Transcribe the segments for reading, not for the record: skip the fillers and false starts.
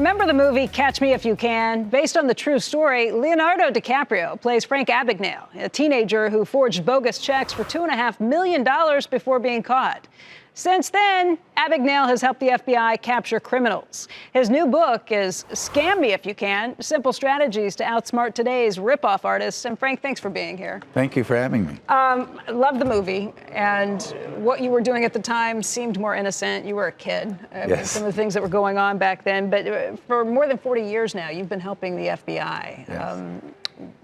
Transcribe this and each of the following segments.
Remember the movie Catch Me If You Can? Based on the true story, Leonardo DiCaprio plays Frank Abagnale, a teenager who forged bogus checks for $2.5 million before being caught. Since then, Abagnale has helped the FBI capture criminals. His new book is Scam Me If You Can, Simple Strategies to Outsmart Today's Ripoff Artists. And Frank, thanks for being here. Thank you for having me. I love the movie, and what you were doing at the time seemed more innocent. You were a kid. Yes. Some of the things that were going on back then. But for more than 40 years now, you've been helping the FBI. Yes.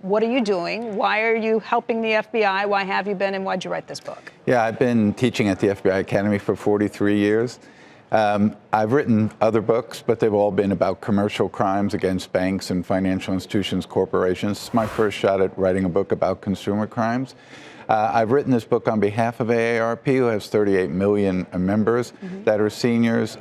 What are you doing? Why are you helping the FBI? Why have you been, and why'd you write this book? Yeah, I've been teaching at the FBI Academy for 43 years. I've written other books, but they've all been about commercial crimes against banks and financial institutions, corporations. It's my first shot at writing a book about consumer crimes. I've written this book on behalf of AARP, who has 38 million members that are seniors.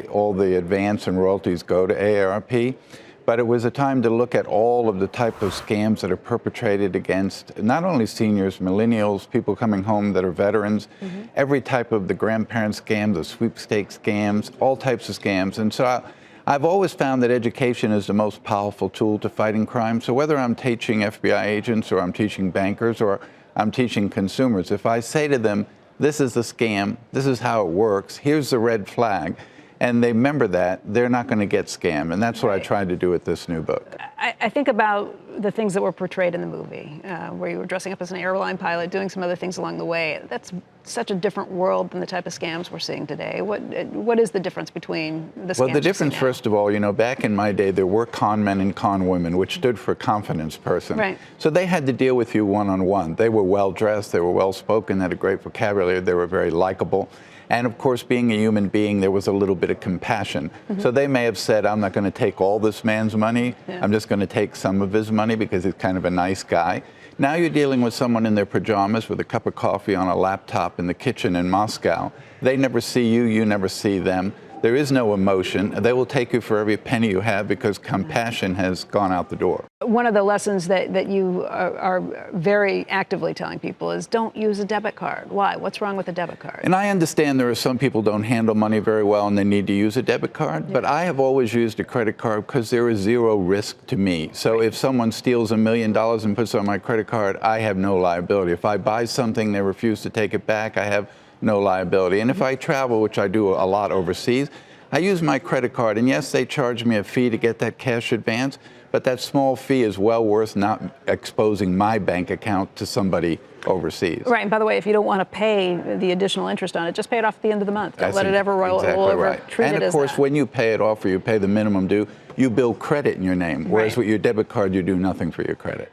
All the advance and royalties go to AARP. But it was a time to look at all of the type of scams that are perpetrated against not only seniors, millennials, people coming home that are veterans, every type of the grandparent scams, the sweepstakes scams, all types of scams. And so I've always found that education is the most powerful tool to fighting crime. So whether I'm teaching FBI agents or I'm teaching bankers or I'm teaching consumers, if I say to them, this is the scam, this is how it works, here's the red flag, and they remember that, they're not going to get scammed. And that's what I tried to do with this new book. I think about the things that were portrayed in the movie, where you were dressing up as an airline pilot, doing some other things along the way. That's such a different world than the type of scams we're seeing today. What is the difference between the scams? Well, the difference, first of all, back in my day, there were con men and con women, which stood for confidence person. Right. So they had to deal with you one-on-one. They were well-dressed, they were well-spoken, had a great vocabulary, they were very likable. And of course, being a human being, there was a little bit of compassion. So they may have said, I'm not going to take all this man's money. I'm just going to take some of his money because he's kind of a nice guy. Now you're dealing with someone in their pajamas with a cup of coffee on a laptop in the kitchen in Moscow. They never see you, you never see them. There is no emotion. They will take you for every penny you have because compassion has gone out the door. One of the lessons that you are very actively telling people is don't use a debit card. Why? What's wrong with a debit card? And I understand there are some people who don't handle money very well and they need to use a debit card, but I have always used a credit card because there is zero risk to me. So if someone steals $1 million and puts it on my credit card, I have no liability. If I buy something, they refuse to take it back, I have no liability. And if I travel, which I do a lot overseas, I use my credit card, and yes, they charge me a fee to get that cash advance, but that small fee is well worth not exposing my bank account to somebody overseas. Right, and by the way, if you don't want to pay the additional interest on it, just pay it off at the end of the month. Don't let it ever roll over. Right. Treat and it of as course, that. when you pay it off or you pay the minimum due, you build credit in your name, whereas with your debit card, you do nothing for your credit.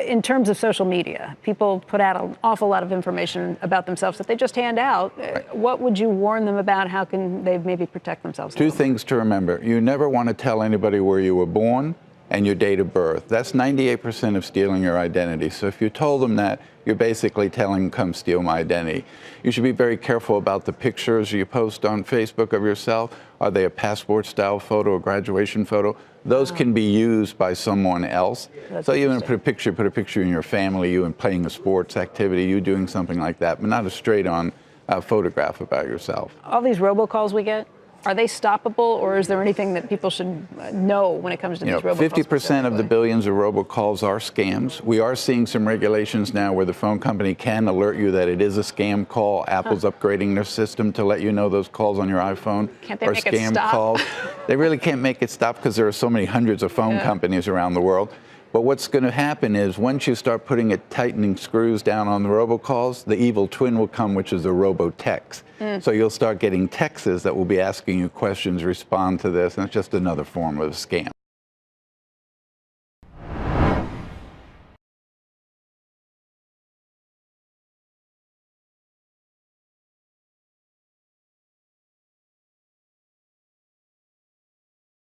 In terms of social media, people put out an awful lot of information about themselves that they just hand out. What would you warn them about? How can they maybe protect themselves? Two things to remember. You never want to tell anybody where you were born and your date of birth. That's 98% of stealing your identity. So if you told them that, you're basically telling them, come steal my identity. You should be very careful about the pictures you post on Facebook of yourself. Are they a passport-style photo, a graduation photo? Those can be used by someone else. So you want to put a picture in your family, you playing a sports activity, you doing something like that, but not a straight-on photograph about yourself. All these robocalls we get, are they stoppable, or is there anything that people should know when it comes to these robocalls? 50% of the billions of robocalls are scams. We are seeing some regulations now where the phone company can alert you that it is a scam call. Apple's upgrading their system to let you know those calls on your iPhone are scam calls. They really can't make it stop because there are so many hundreds of phone companies around the world. But what's going to happen is once you start putting tightening screws down on the robocalls, the evil twin will come, which is the robo-text. So you'll start getting texts that will be asking you questions, respond to this, and it's just another form of a scam.